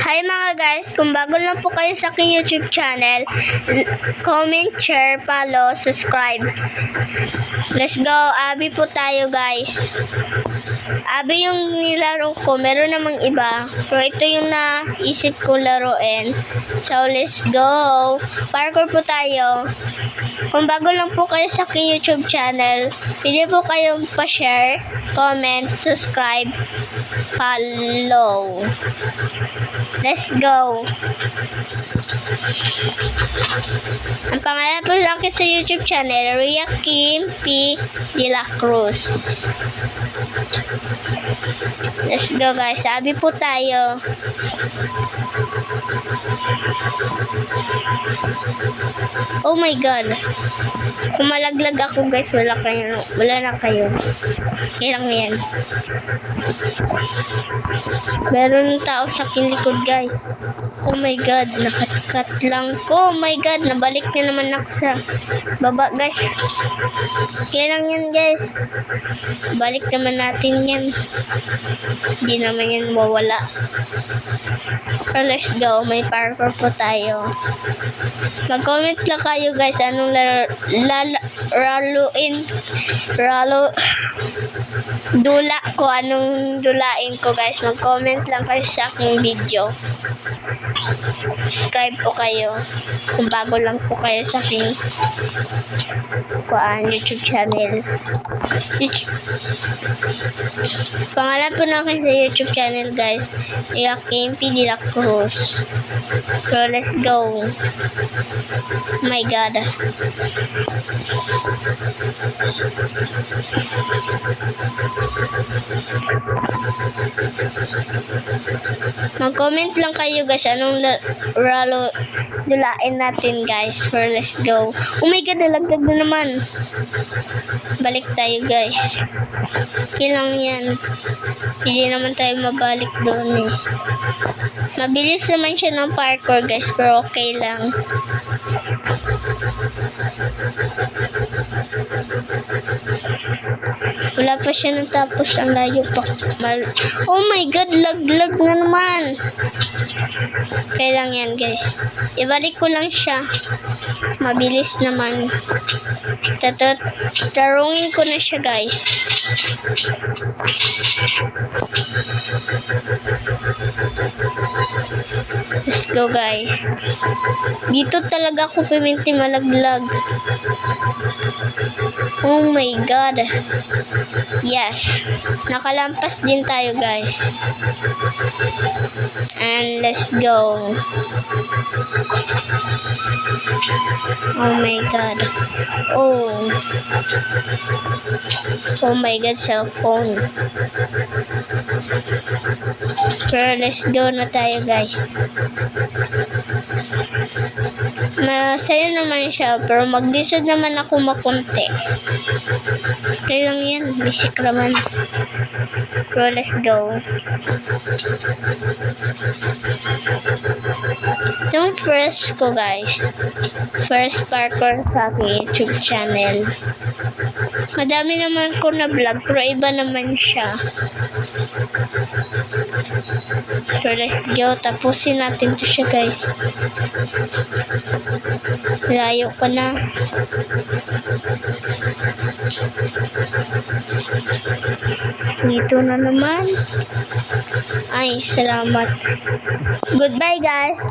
Hi mga guys, kung bago lang po kayo sa aking YouTube channel, comment, share, follow, subscribe. Let's go, Abi po tayo guys. Abi yung nilaro ko, meron namang iba, pero ito yung naisip ko laruin. So let's go, parkour po tayo. Kung bago lang po kayo sa aking YouTube channel, pwede po kayong pa-share, comment, subscribe, follow. Let's go. Ang pangalan po lang sa YouTube channel, Ria Kim P. De La Cruz. Let's go guys. Sabi po tayo. Oh my God. Kung malaglag ako guys, wala na kayo. Kailang yan. Meron tao sa aking likod guys. Oh my God, nakakat lang ko. Oh my God, nabalik na naman ako sa baba guys. Kailang yan guys. Balik naman natin yan. Hindi naman yan mawala. So let's go, may parkour po tayo. Mag-comment lang kayo guys, anong dula ko, anong dulain ko guys. Mag-comment lang kayo sa aking video. Subscribe po kayo kung bago lang po kayo sa aking YouTube channel. Pangalan po natin sa YouTube channel guys, Joaquin P. De La Cruz. So let's go. Oh my God. Mag-comment lang kayo guys, anong dulain natin guys. For let's go. Oh my God, nalagdag na naman. Balik tayo guys. Kailang yan. Hindi naman tayo mabalik doon eh. Mabilis naman siya ng parkour guys, pero okay lang. Wala pa siya natapos, ang layo pa. Oh my God, lag na naman. Kailang yan guys. Ibalik ko lang siya. Mabilis naman. Tarungin ko na siya guys. Let's go guys. Dito talaga ako piminti malaglag. Oh my God. Yes. Nakalampas din tayo guys. And let's go. Oh my God. Oh my God, cellphone. Pero let's go na tayo guys. Masaya naman siya, pero maglisod naman ako makunti. Kaya lang yan, basic naman. Pero let's go. Itong first ko guys, first parkour sa aking YouTube channel. Madami naman ko na vlog, pero iba naman siya. So let's go, tapusin natin to siya guys. Layo ko na. Dito na naman. Ay, salamat. Goodbye guys.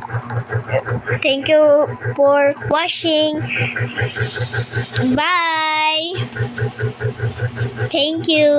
Thank you for watching. Bye. Thank you.